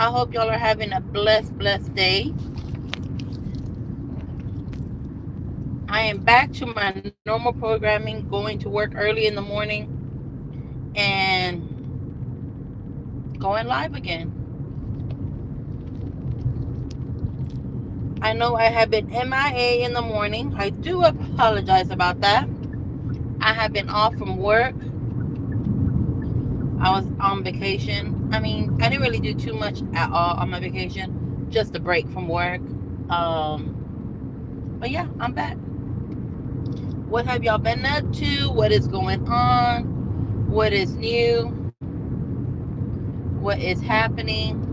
I hope y'all are having a blessed day. I am back to my normal programming, going to work early in the morning and going live again. I know I have been MIA in the morning. I do apologize about that. I have been off from work. I was on vacation. I mean, I didn't really do too much at all on my vacation, just a break from work. But yeah, I'm back. What have y'all been up to? What is going on? What is new? What is happening?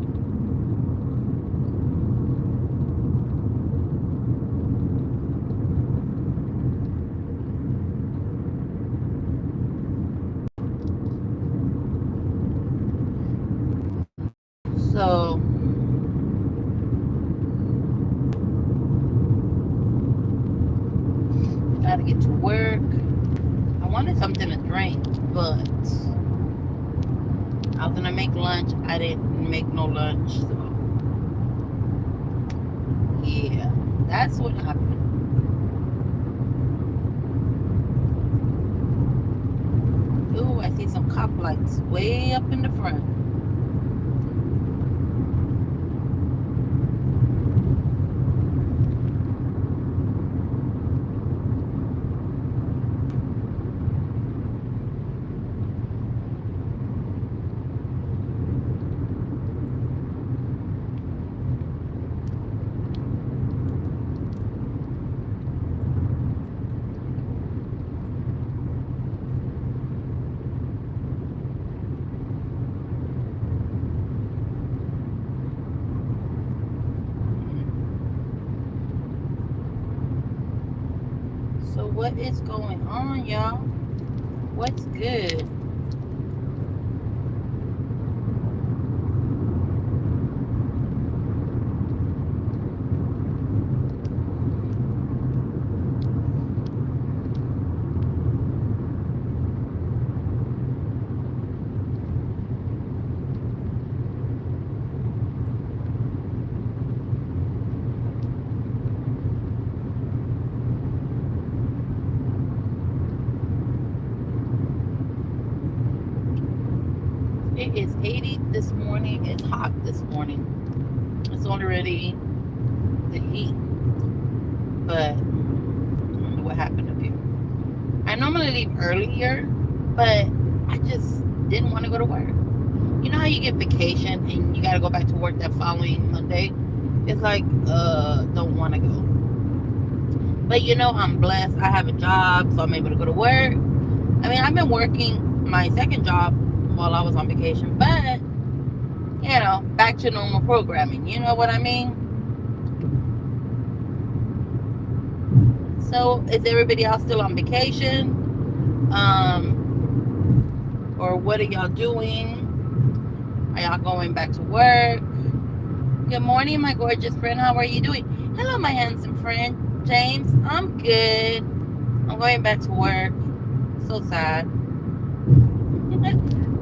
So, gotta get to work. I wanted something to drink, but I was gonna make lunch. I didn't make no lunch. So, yeah, that's what happened. Ooh, I see some cop lights way up in the front. So, what is going on, y'all? What's good? It is 80 this morning. It's hot this morning. It's only really the heat. But I don't know what happened up here. I normally leave earlier, but I just didn't want to go to work. You know how you get vacation and you got to go back to work that following Monday? It's like, don't want to go. But I'm blessed. I have a job, so I'm able to go to work. I mean, I've been working my second job while I was on vacation, but back to normal programming. You know what I mean? So, is everybody else still on vacation? Or what are y'all doing? Are y'all going back to work? Good morning, my gorgeous friend. How are you doing? Hello, my handsome friend, James. I'm good. I'm going back to work. So sad.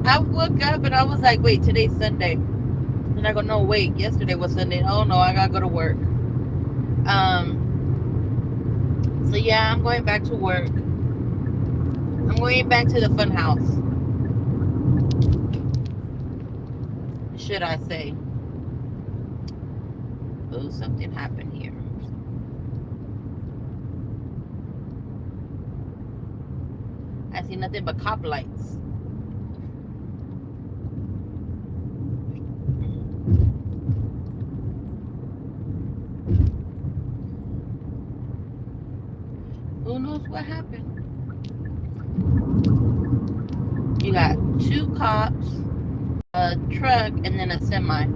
I woke up and I was like, wait, today's Sunday. And I go, no, wait, yesterday was Sunday. Oh, no, I got to go to work. So, yeah, I'm going back to work. I'm going back to the fun house. Should I say? Oh, something happened here. I see nothing but cop lights. Who knows what happened? You got 2 cops, a truck, and then a semi.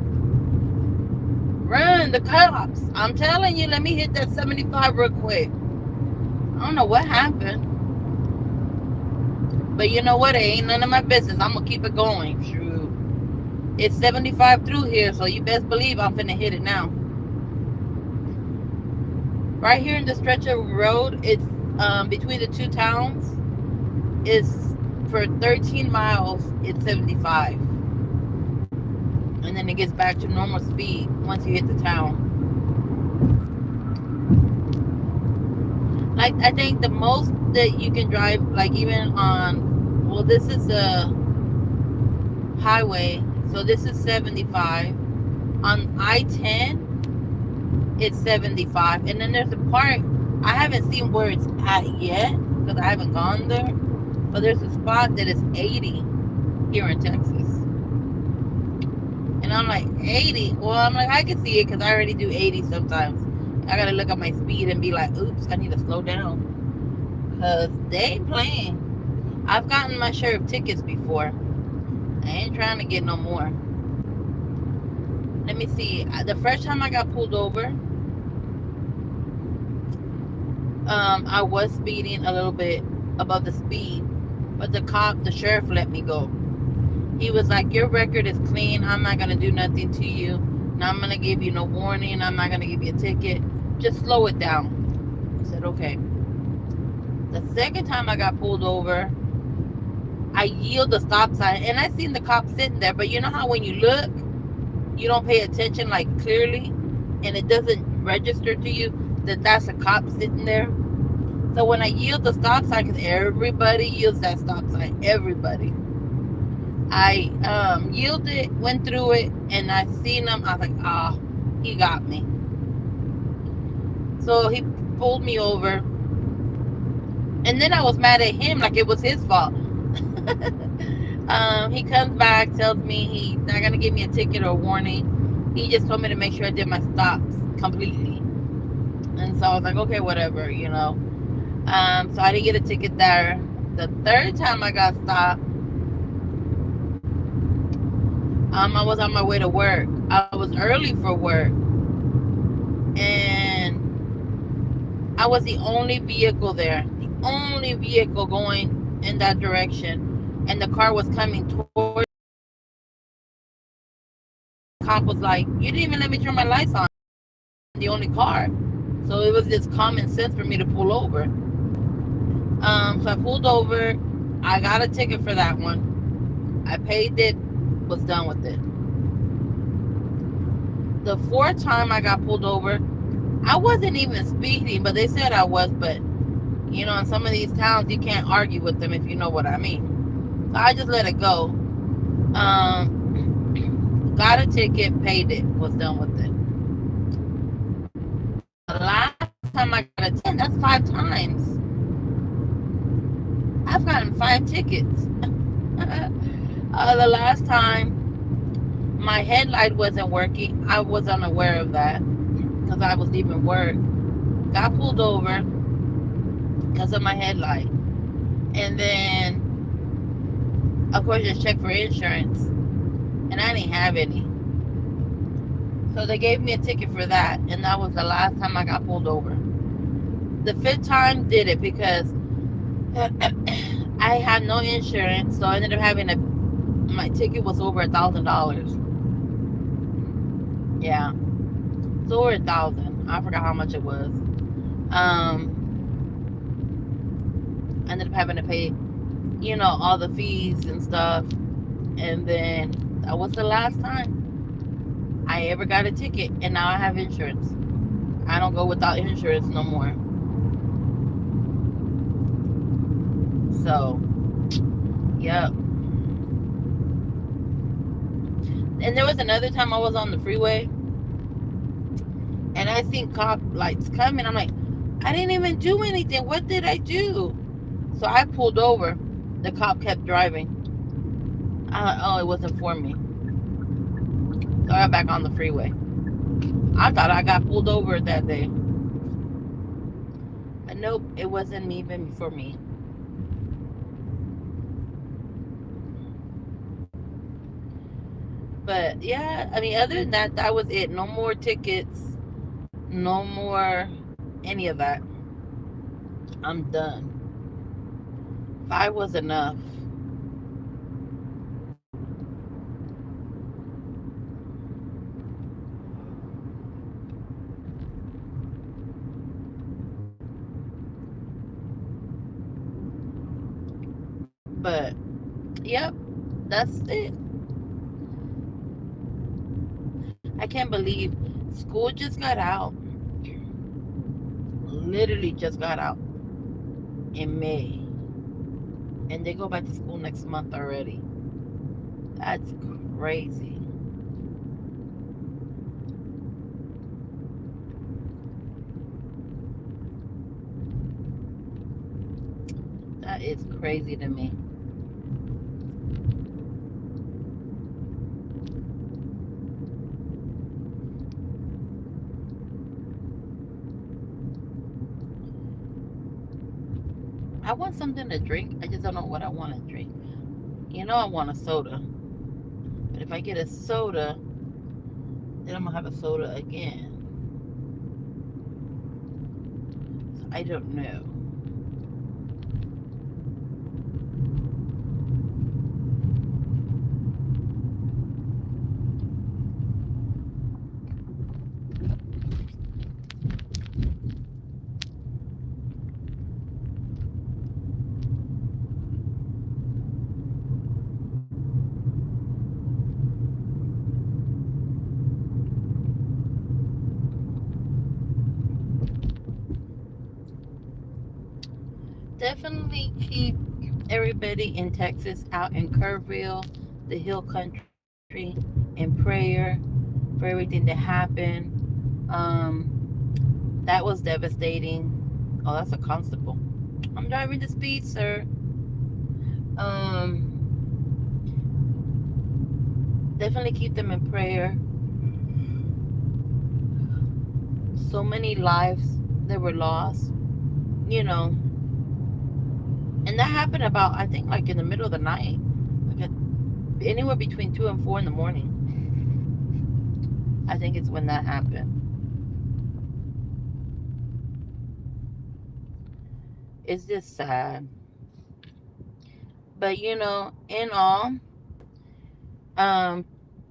Run, the cops. I'm telling you, let me hit that 75 real quick. I don't know what happened. But you know what? It ain't none of my business. I'm going to keep it going. True. It's 75 through here, so you best believe I'm finna hit it now. Right here in the stretch of road, it's between the 2 towns. Is for 13 miles, it's 75. and then it gets back to normal speed once you hit the town. Like I think the most that you can drive, like even on, well, this is a highway, so this is 75. On I-10, it's 75, and then there's a part I haven't seen where it's at yet because I haven't gone there. But there's a spot that is 80 here in Texas. And I'm like, 80? Well, I'm like, I can see it because I already do 80 sometimes. I got to look at my speed and be like, oops, I need to slow down. Because they ain't playing. I've gotten my share of tickets before. I ain't trying to get no more. Let me see. The first time I got pulled over, I was speeding a little bit above the speed. But the sheriff let me go. He was like, your record is clean. I'm not going to do nothing to you. Now I'm going to give you no warning. I'm not going to give you a ticket. Just slow it down. I said, okay. The second time I got pulled over, I yield the stop sign. And I seen the cop sitting there. But you know how when you look, you don't pay attention like clearly. And it doesn't register to you that that's a cop sitting there. So when I yield the stop sign, because everybody yields that stop sign. Everybody. I yielded, went through it, and I seen him. I was like, he got me. So he pulled me over, and then I was mad at him like it was his fault. He comes back, tells me he's not gonna give me a ticket or a warning. He just told me to make sure I did my stops completely. And so I was like, okay, whatever, you know. So I didn't get a ticket there. The third time I got stopped, I was on my way to work. I was early for work. And I was the only vehicle there. The only vehicle going in that direction. And the car was coming towards. The cop was like, you didn't even let me turn my lights on. The only car. So it was just common sense for me to pull over. So I pulled over. I got a ticket for that one. I paid it. Was done with it. The fourth time I got pulled over, I wasn't even speeding, but they said I was. But you know, in some of these towns, you can't argue with them if you know what I mean. So I just let it go. Got a ticket, paid it, was done with it. The last time I got a ticket, that's 5 times. I've gotten 5 tickets. The last time my headlight wasn't working, I was unaware of that because I was leaving work. Got pulled over because of my headlight. And then, of course, just checked for insurance. And I didn't have any. So they gave me a ticket for that. And that was the last time I got pulled over. The fifth time did it because I had no insurance. So I ended up having my ticket was over $1,000. Yeah. It's over 1,000. I forgot how much it was. I ended up having to pay, you know, all the fees and stuff. And then that was the last time I ever got a ticket. And now I have insurance. I don't go without insurance no more. So, yep. And there was another time I was on the freeway and I seen cop lights coming. I'm like, I didn't even do anything. What did I do? So I pulled over. The cop kept driving. It wasn't for me. So I got back on the freeway. I thought I got pulled over that day. But nope, it wasn't even for me. But yeah, I mean, other than that, that was it. No more tickets. No more any of that. I'm done. 5 was enough. But yep, that's it. I can't believe school just got out. Literally just got out in May. And they go back to school next month already. That's crazy. That is crazy to me. I want something to drink. I just don't know what I want to drink. I want a soda. But if I get a soda, then I'm going to have a soda again. So I don't know. Definitely keep everybody in Texas out in Kerrville, the Hill Country, in prayer for everything that happened. That was devastating. Oh, that's a constable. I'm driving the speed, sir. Definitely keep them in prayer. So many lives that were lost, you know. And that happened about, I think, like in the middle of the night. Like anywhere between 2 and 4 in the morning. I think it's when that happened. It's just sad. But, in all, um,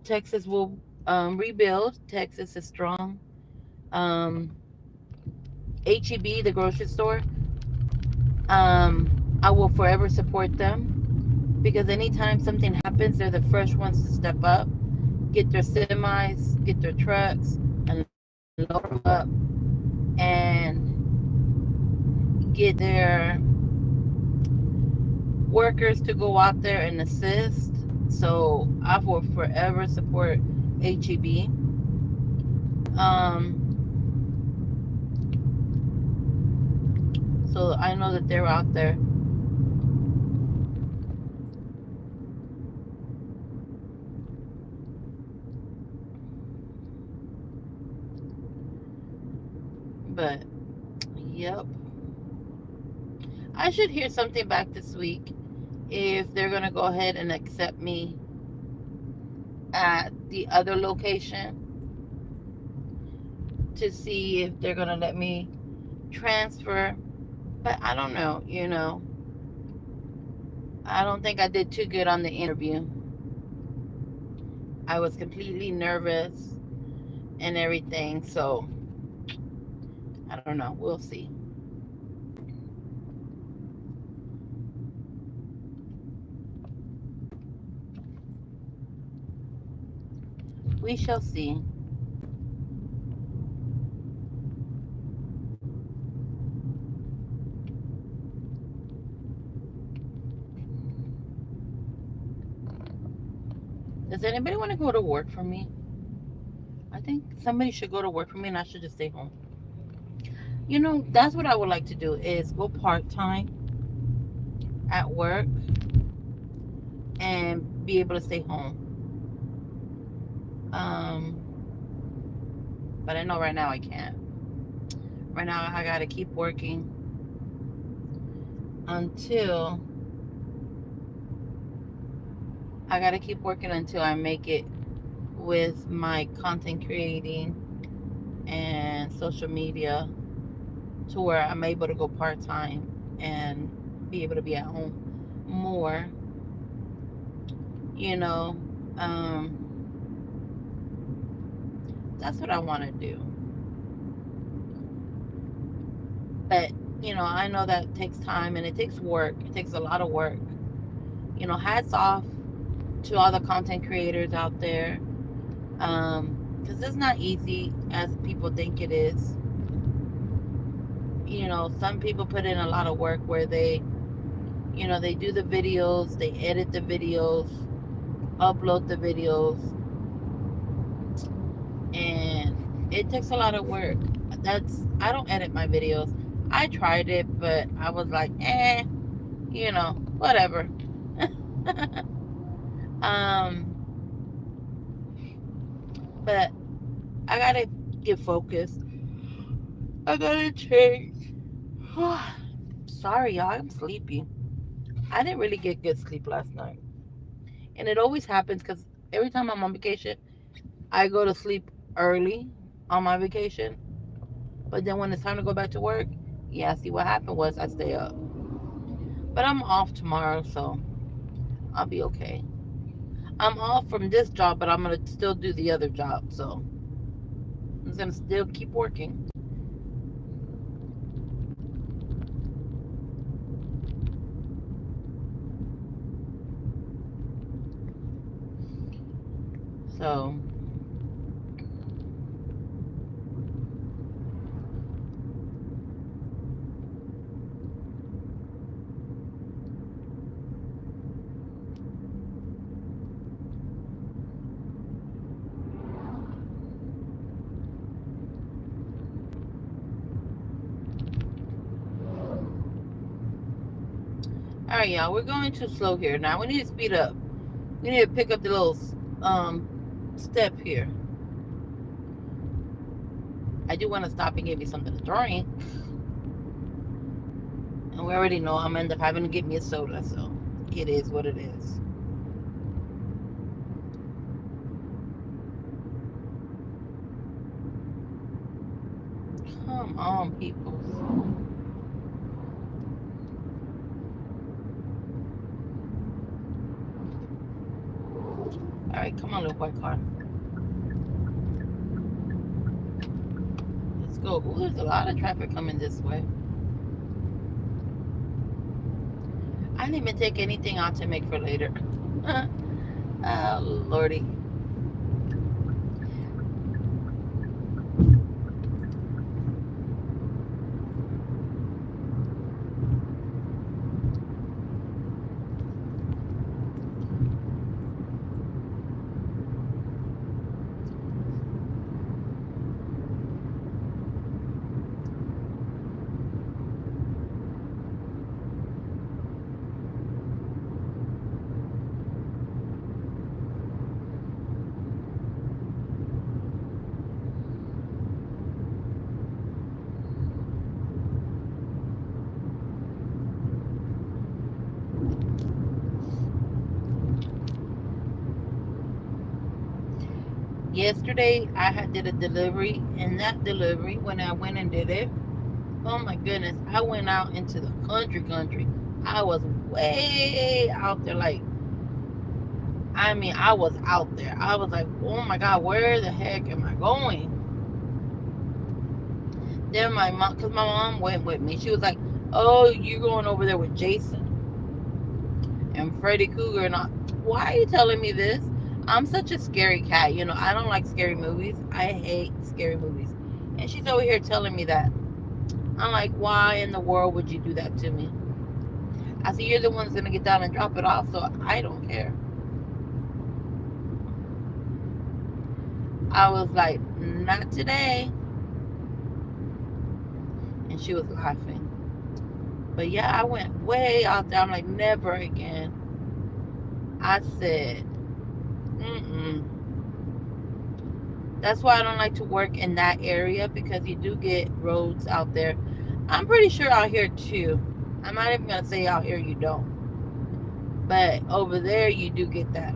Texas will rebuild. Texas is strong. Um, HEB, the grocery store, I will forever support them because anytime something happens, they're the first ones to step up, get their semis, get their trucks, and load them up and get their workers to go out there and assist. So I will forever support HEB. So I know that they're out there. But yep, I should hear something back this week if they're gonna go ahead and accept me at the other location to see if they're gonna let me transfer. But I don't know. I don't think I did too good on the interview. I was completely nervous and everything, so I don't know. We'll see. We shall see. Does anybody want to go to work for me? I think somebody should go to work for me and I should just stay home. That's what I would like to do is go part-time at work and be able to stay home. But I know right now I can't. Right now I gotta keep working until I make it with my content creating and social media to where I'm able to go part-time and be able to be at home more. You know, um, that's what I want to do. But, I know that takes time and it takes work. It takes a lot of work. Hats off to all the content creators out there. because it's not easy as people think it is. Some people put in a lot of work where they do the videos, they edit the videos, upload the videos, and it takes a lot of work. I don't edit my videos. I tried it, but I was like, whatever. um, but I gotta get focused. I gotta change. Sorry, y'all. I'm sleepy. I didn't really get good sleep last night, and it always happens because every time I'm on vacation, I go to sleep early on my vacation. But then when it's time to go back to work, yeah, see what happened was I stay up. But I'm off tomorrow, so I'll be okay. I'm off from this job, but I'm gonna still do the other job, so I'm gonna still keep working. So, all right, y'all, we're going too slow here. Now we need to speed up. We need to pick up the little step here. I do want to stop and give you something to drink, and we already know I'm gonna end up having to get me a soda. So it is what it is. Come on, people. All right, come on, little white car. Let's go. Ooh, there's a lot of traffic coming this way. I didn't even take anything out to make for later. Oh, Lordy. Yesterday, I had did a delivery, and that delivery, when I went and did it, oh my goodness, I went out into the country. I was way out there, like, I mean, I was out there. I was like, oh my God, where the heck am I going? Then my mom, because my mom went with me, she was like, oh, you're going over there with Jason and Freddy Cougar. And why are you telling me this? I'm such a scary cat. I don't like scary movies. I hate scary movies. And she's over here telling me that. I'm like, why in the world would you do that to me? I said, you're the one's going to get down and drop it off, so I don't care. I was like, not today. And she was laughing. But yeah, I went way out there. I'm like, never again. I said, mm-mm. That's why I don't like to work in that area, because you do get roads out there. I'm pretty sure out here too. I'm not even going to say out here you don't. But over there you do get that.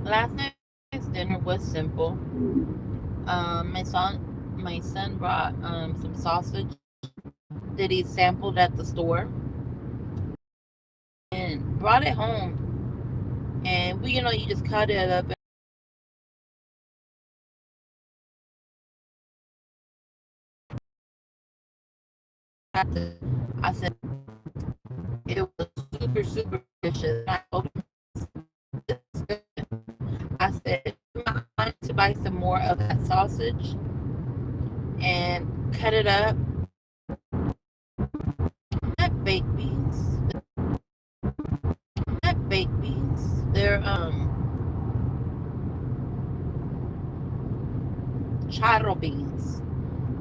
Last night's dinner was simple. My son brought some sausage that he sampled at the store and brought it home. And you just cut it up. I said it was super, super delicious. I told him, I said, I wanted to buy some more of that sausage and cut it up. Not baked beans. Not baked beans. They're charro beans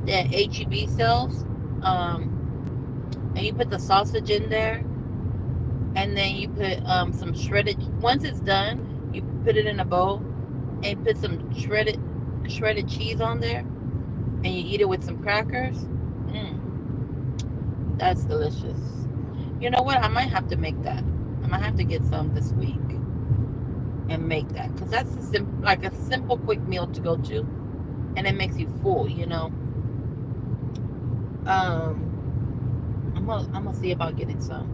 that HEB sells. And you put the sausage in there, and then you put some shredded. Once it's done, you put it in a bowl and put some shredded cheese on there, and you eat it with some crackers. That's delicious. You know what? I might have to make that. I might have to get some this week and make that because that's like a simple, quick meal to go to, and it makes you full. I'm gonna see about getting some.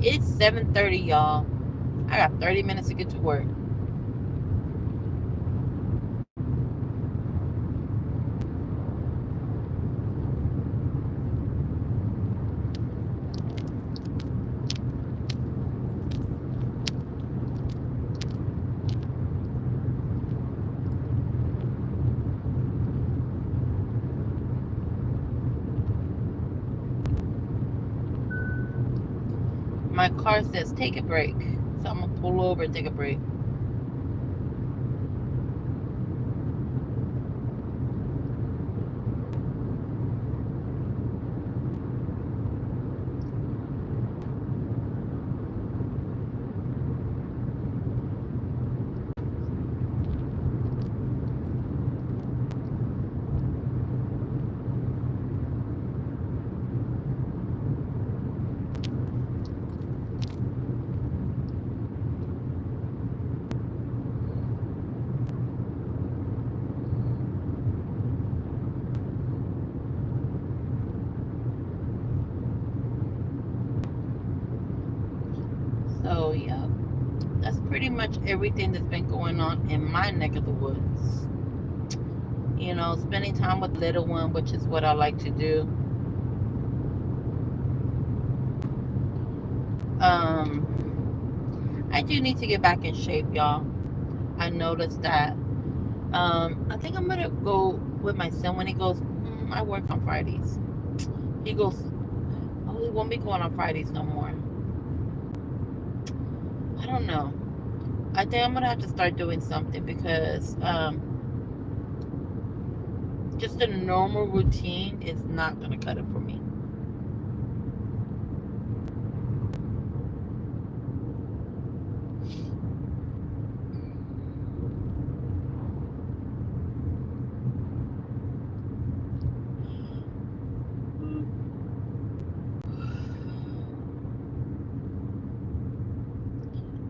It's 7:30, y'all. I got 30 minutes to get to work. My car says take a break, so I'm gonna pull over and take a break. So yeah, that's pretty much everything that's been going on in my neck of the woods. Spending time with the little one, which is what I like to do. I do need to get back in shape, y'all. I noticed that. I think I'm gonna go with my son when he goes. I work on Fridays. He goes. Oh, he won't be going on Fridays no more. I don't know. I think I'm gonna have to start doing something because just a normal routine is not gonna cut it for me.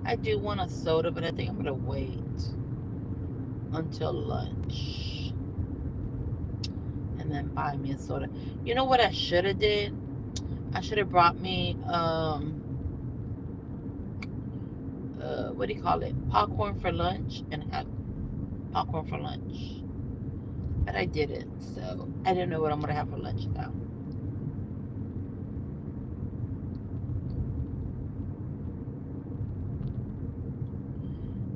I do want a soda, but I think I'm gonna wait until lunch and then buy me a soda. You know what I should have did? I should have brought me what do you call it? Popcorn for lunch and had popcorn for lunch. But I didn't, so I don't know what I'm gonna have for lunch now.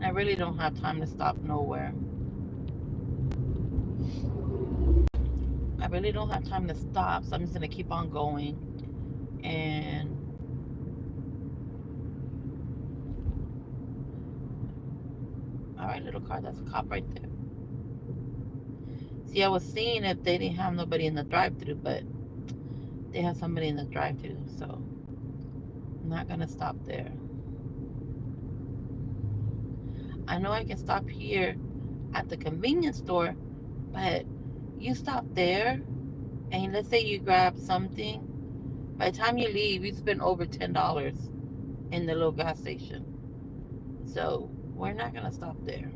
I really don't have time to stop nowhere. I really don't have time to stop, so I'm just gonna keep on going. And all right, little car, that's a cop right there. See, I was seeing if they didn't have nobody in the drive-through, but they have somebody in the drive-through, so I'm not gonna stop there. I know I can stop here at the convenience store, but you stop there and let's say you grab something. By the time you leave, you spend over $10 in the little gas station. So we're not gonna stop there.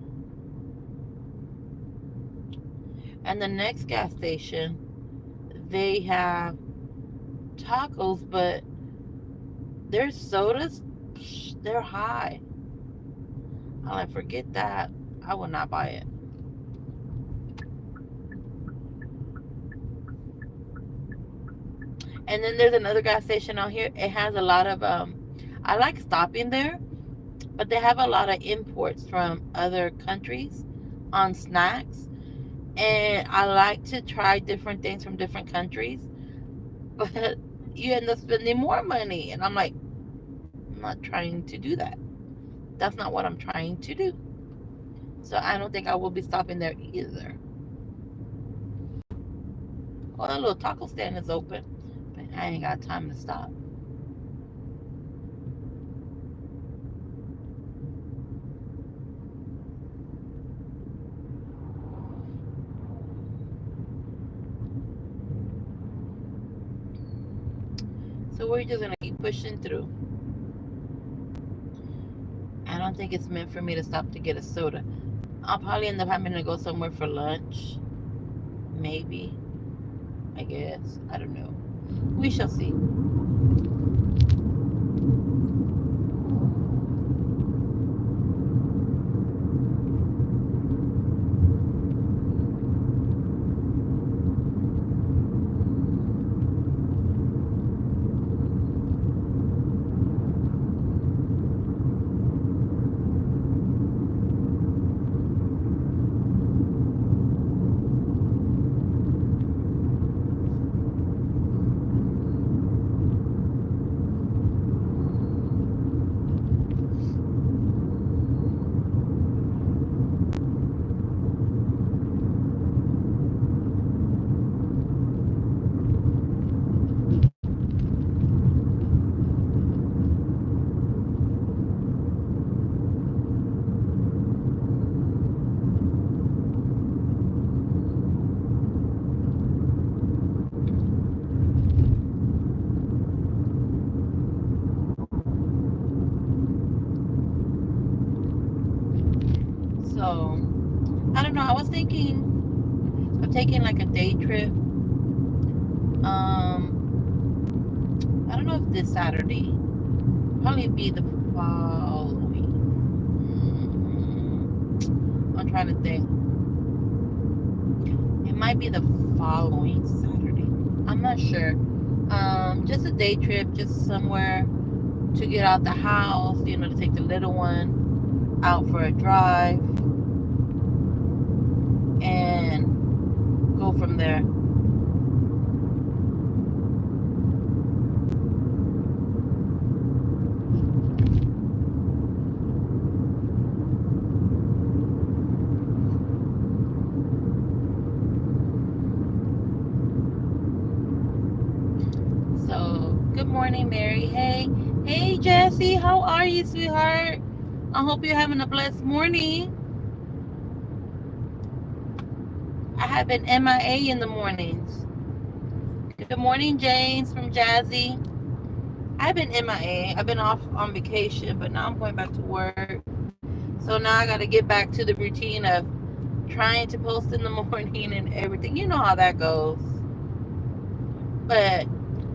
And the next gas station, they have tacos, but their sodas, they're high. I'm like, forget that. I will not buy it. And then there's another gas station out here. It has a lot of I like stopping there, but they have a lot of imports from other countries on snacks. And I like to try different things from different countries, but you end up spending more money. And I'm like, I'm not trying to do that. That's not what I'm trying to do. So I don't think I will be stopping there either. Well, that little taco stand is open, but I ain't got time to stop. So we're just gonna keep pushing through. I don't think it's meant for me to stop to get a soda. I'll probably end up having to go somewhere for lunch. Maybe. I guess. I don't know. We shall see. So, I don't know. I was thinking of taking like a day trip. I don't know if this Saturday, probably be the following. I'm trying to think. It might be the following Saturday. I'm not sure. Just a day trip, just somewhere to get out the house, to take the little one out for a drive and go from there. So, good morning, Mary. Hey, Jessie. How are you, sweetheart? I hope you're having a blessed morning. I have been MIA in the mornings. Good morning, James from Jazzy. I've been MIA. I've been off on vacation, but now I'm going back to work. So now I got to get back to the routine of trying to post in the morning and everything. You know how that goes. But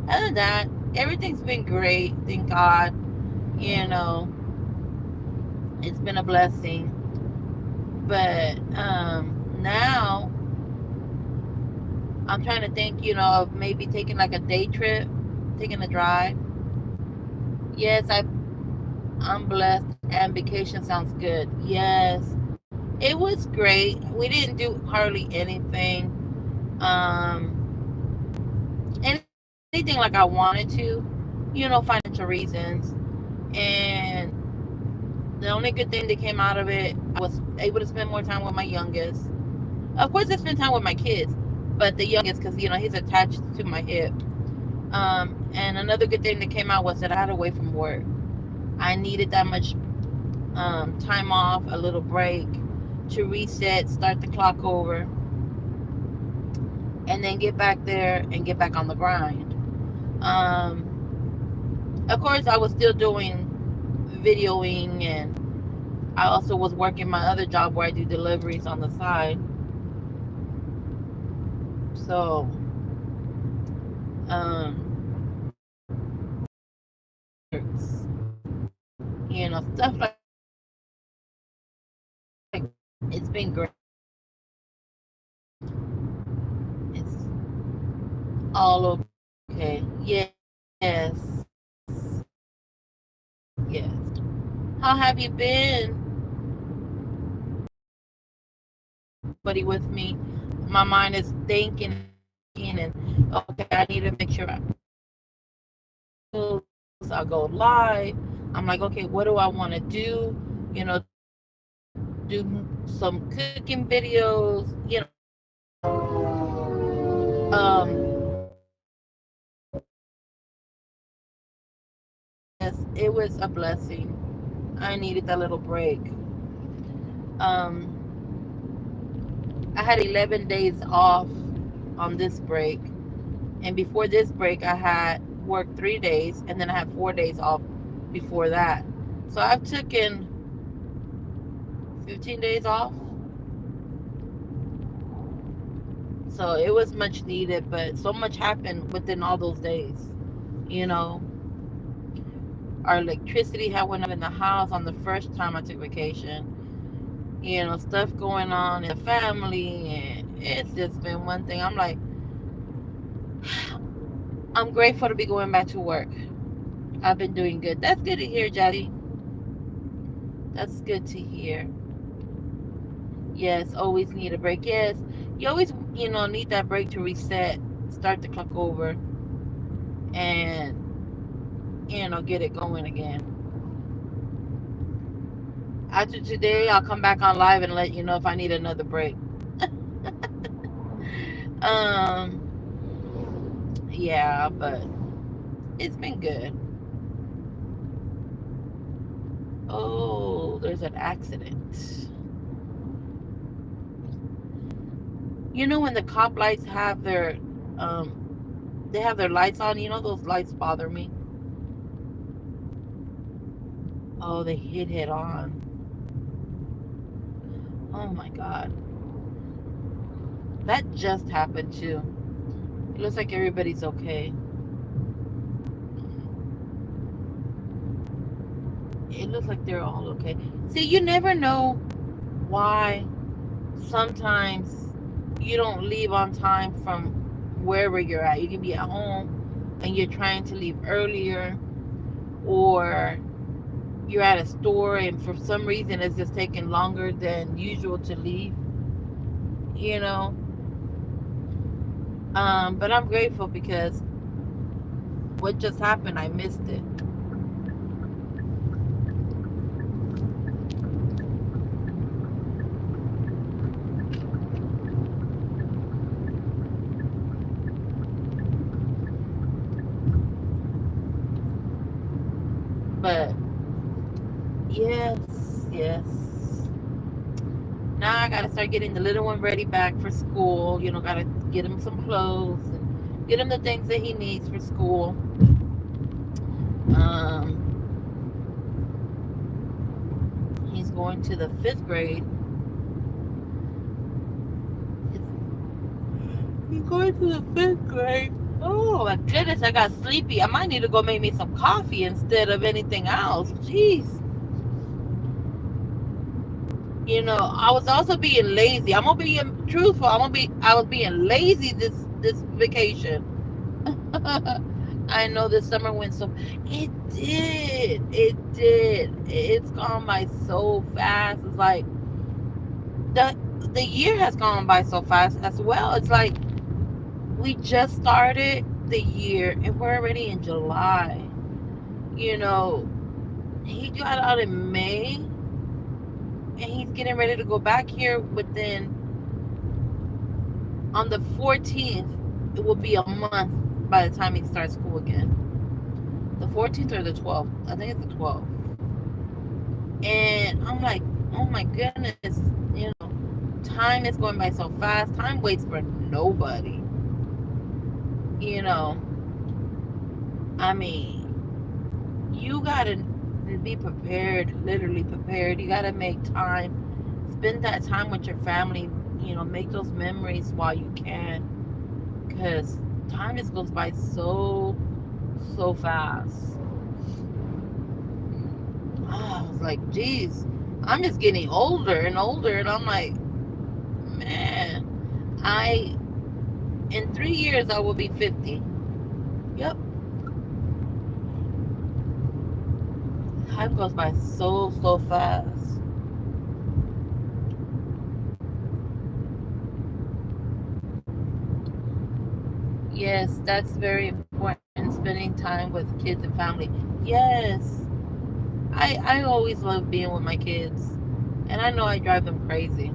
other than that, everything's been great. Thank God. You know, it's been a blessing. But now I'm trying to think, of maybe taking like a day trip, taking a drive. Yes, I'm blessed, and vacation sounds good. Yes, it was great. We didn't do hardly anything, anything like I wanted to, financial reasons. And the only good thing that came out of it, I was able to spend more time with my youngest. Of course, I spent time with my kids, but the youngest, because he's attached to my hip. And another good thing that came out was that I had away from work. I needed that much time off, a little break, to reset, start the clock over, and then get back there and get back on the grind. Of course, I was still doing videoing, and I also was working my other job where I do deliveries on the side. So, stuff like it's been great. It's all okay. Yes, yes. How have you been? Buddy with me. My mind is thinking and okay, I need to make sure I go live. I'm like, okay, what do I want to do? You know, do some cooking videos. Yes, it was a blessing. I needed that little break. I had 11 days off on this break, and before this break, I had worked 3 days, and then I had 4 days off before that. So I've taken 15 days off. So it was much needed, but so much happened within all those days. You know, our electricity had went up in the house on the first time I took vacation. Stuff going on in the family, and it's just been one thing. I'm like, I'm grateful to be going back to work. I've been doing good. That's good to hear, Jazzy. That's good to hear. Yes, always need a break. Yes, you always, need that break to reset, start the clock over, and, get it going again. After today, I'll come back on live and let you know if I need another break. Yeah, but it's been good. Oh, there's an accident. When the cop lights have they have their lights on. Those lights bother me. Oh, they hit head on. Oh my God. That just happened too. It looks like everybody's okay. It looks like they're all okay. See, you never know why sometimes you don't leave on time from wherever you're at. You can be at home and you're trying to leave earlier, or you're at a store and for some reason it's just taking longer than usual to leave. You know, but I'm grateful because what just happened, I missed it. But yes, yes. Now I gotta start getting the little one ready back for school. Gotta get him some clothes and get him the things that he needs for school. He's going to the 5th grade. He's going to the 5th grade. Oh my goodness, I got sleepy. I might need to go make me some coffee instead of anything else. Jeez. I was also being lazy. I'm gonna be truthful. I was being lazy this vacation. I know this summer went so. It did. It did. It's gone by so fast. It's like the year has gone by so fast as well. It's like we just started the year and we're already in July. He got out in May and he's getting ready to go back here on the 14th. It will be a month by the time he starts school again. The 14th or the 12th. I think it's the 12th. And I'm like, oh my goodness, you know, time is going by so fast. Time waits for nobody. You know, I mean, you gotta be prepared, literally prepared. You gotta make time, spend that time with your family. You know, make those memories while you can, because time just goes by so fast. Oh, I was like, geez, I'm just getting older and older, and I'm like, man, I in 3 years I will be 50. Yep, time goes by so fast. Yes, that's very important. Spending time with kids and family. Yes, I always love being with my kids, and I know I drive them crazy.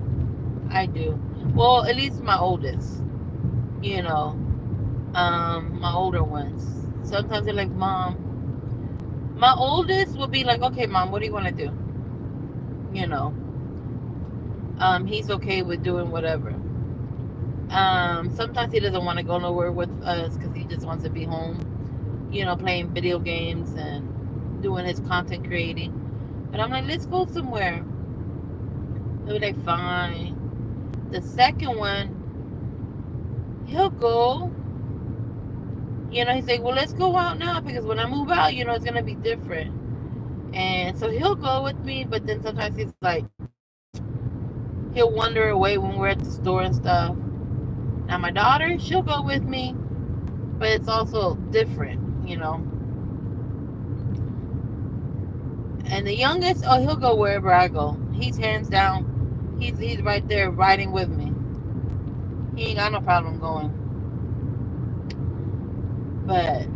I do. Well, at least my oldest. You know, my older ones. Sometimes they're like, "Mom." My oldest will be like, "Okay, mom, what do you want to do?" You know, he's okay with doing whatever. Sometimes he doesn't want to go nowhere with us because he just wants to be home, you know, playing video games and doing his content creating. But I'm like, let's go somewhere. He'll be like, fine. The second one, he'll go. You know, he's like, well, let's go out now because when I move out, you know, it's gonna be different. And so he'll go with me, but then sometimes he's like, he'll wander away when we're at the store and stuff. Now my daughter, she'll go with me, but it's also different, you know. And the youngest, oh, he'll go wherever I go. He's hands down. He's right there riding with me. He ain't got no problem going. But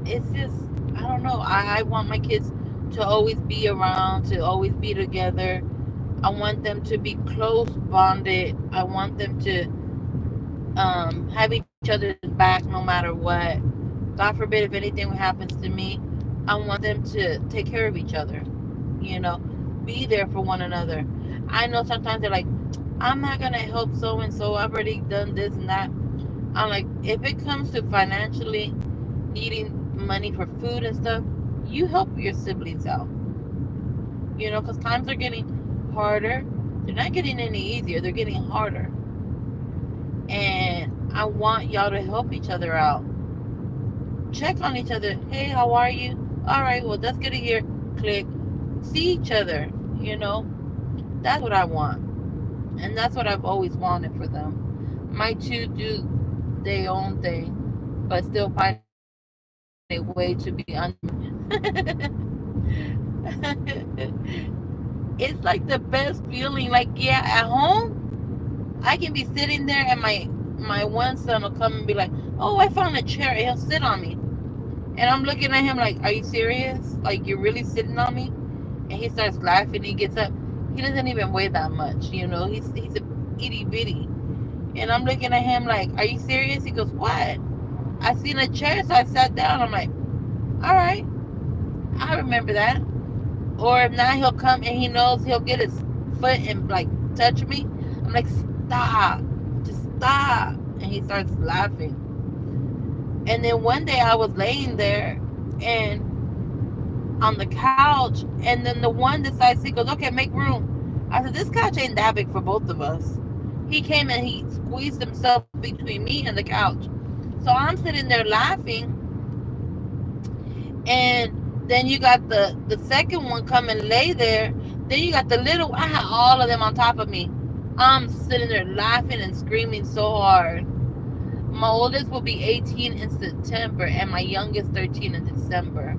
it's just, I don't know. I want my kids to always be around, to always be together. I want them to be close bonded. I want them to have each other's back no matter what. God forbid if anything happens to me, I want them to take care of each other. You know, be there for one another. I know sometimes they're like, I'm not gonna help so and so. I've already done this and that. I'm like, if it comes to financially needing money for food and stuff, you help your siblings out. You know, because times are getting harder. They're not getting any easier. They're getting harder. And I want y'all to help each other out. Check on each other. Hey, how are you? All right, well, that's good to hear. Click. See each other. You know, that's what I want. And that's what I've always wanted for them. My two do their own thing, but still find a way to be under me. It's like the best feeling. Like, yeah, at home, I can be sitting there and my one son will come and be like, "Oh, I found a chair." And he'll sit on me, and I'm looking at him like, "Are you serious? Like, you're really sitting on me?" And he starts laughing. He gets up. He doesn't even weigh that much, you know. He's a itty bitty, and I'm looking at him like, "Are you serious?" He goes, "What?" I seen a chair, so I sat down. I'm like, "All right, I remember that." Or if not, he'll come and he knows he'll get his foot and like touch me. I'm like, stop, just stop. And he starts laughing. And then one day I was laying there and on the couch, and then the one decides, he goes, okay, make room. I said, this couch ain't that big for both of us. He came and he squeezed himself between me and the couch. So I'm sitting there laughing, and then you got the second one come and lay there. Then you got the little. I had all of them on top of me. I'm sitting there laughing and screaming so hard. My oldest will be 18 in September, and my youngest 13 in December.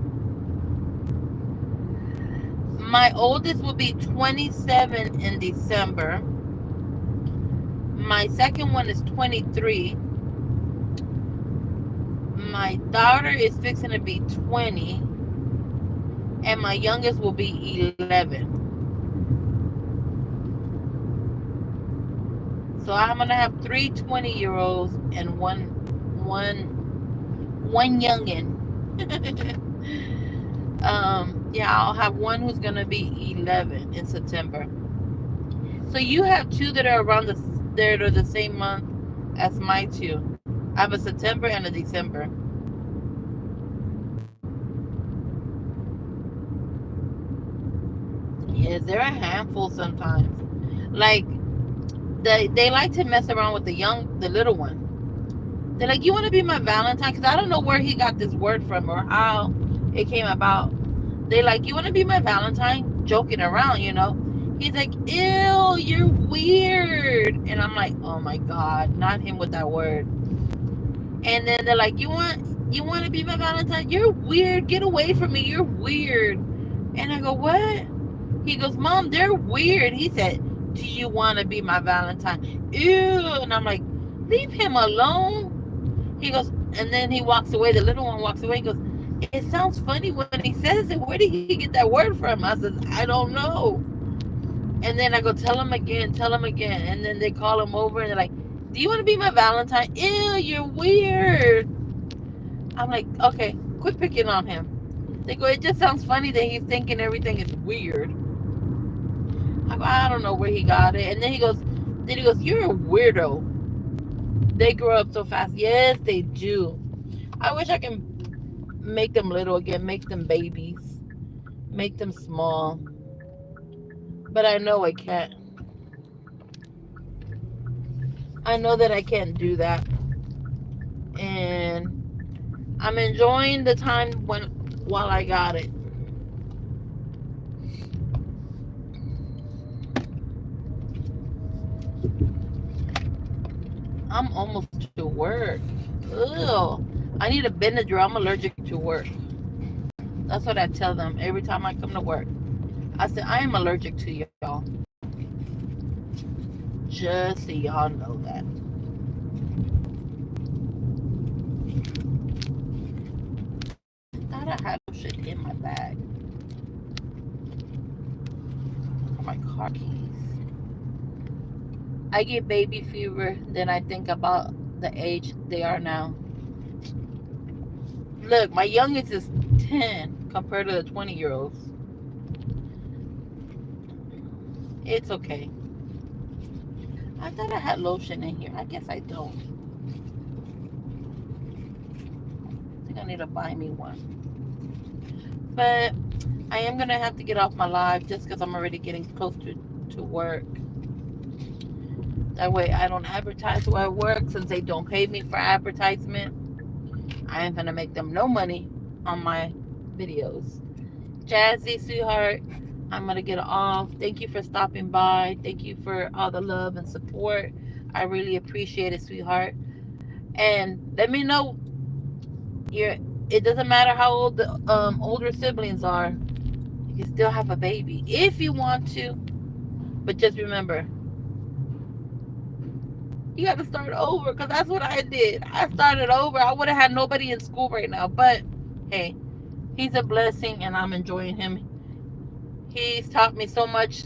My oldest will be 27 in December. My second one is 23. My daughter is fixing to be 20, and my youngest will be 11. So I'm gonna have three 20-year-olds and one youngin. Yeah, I'll have one who's gonna be 11 in September. So you have two that are around that are the same month as my two. I have a September and a December. Yes, they're a handful sometimes. Like they like to mess around with the little one. They're like, you want to be my Valentine? Because I don't know where he got this word from or how it came about. They like, you want to be my Valentine? Joking around, you know. He's like, ew, you're weird. And I'm like, oh my God, not him with that word. And then they're like, you want to be my Valentine? You're weird. Get away from me. You're weird. And I go, what? He goes, Mom, they're weird. He said, do you want to be my Valentine? Ew. And I'm like, leave him alone. He goes, and then he walks away. The little one walks away. He goes, it sounds funny when he says it. Where did he get that word from? I said, I don't know. And then I go, tell him again, tell him again. And then they call him over and they're like, do you want to be my Valentine? Ew, you're weird. I'm like, okay, quit picking on him. They go, it just sounds funny that he's thinking everything is weird. I go, I don't know where he got it. And then he goes, you're a weirdo. They grow up so fast. Yes, they do. I wish I can make them little again, make them babies, make them small. But I know I can't. I know that I can't do that. And I'm enjoying the time while I got it. I'm almost to work. Ugh. I need a Benadryl. I'm allergic to work. That's what I tell them every time I come to work. I said, I am allergic to y'all. Just so y'all know that. I thought I had shit in my bag. My car keys. I get baby fever, then I think about the age they are now. Look, my youngest is 10 compared to the 20-year-olds. It's okay. I thought I had lotion in here. I guess I don't. I think I need to buy me one. But I am going to have to get off my live just because I'm already getting close to work. That way I don't advertise where I work since they don't pay me for advertisement. I ain't going to make them no money on my videos. Jazzy, sweetheart, I'm going to get off. Thank you for stopping by. Thank you for all the love and support. I really appreciate it, sweetheart. And let me know. It doesn't matter how old the older siblings are. You can still have a baby if you want to. But just remember, you got to start over because that's what I did. I started over. I would have had nobody in school right now. But hey, he's a blessing and I'm enjoying him. He's taught me so much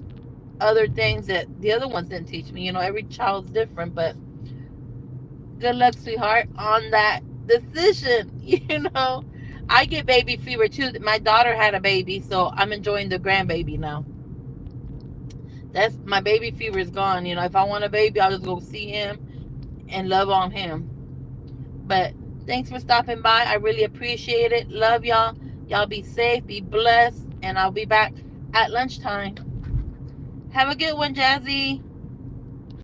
other things that the other ones didn't teach me. You know, every child's different, but good luck, sweetheart, on that decision. You know, I get baby fever too. My daughter had a baby, so I'm enjoying the grandbaby now. That's my baby fever is gone. You know, if I want a baby, I'll just go see him and love on him. But thanks for stopping by. I really appreciate it. Love y'all. Y'all be safe, be blessed, and I'll be back at lunchtime. Have a good one, Jazzy.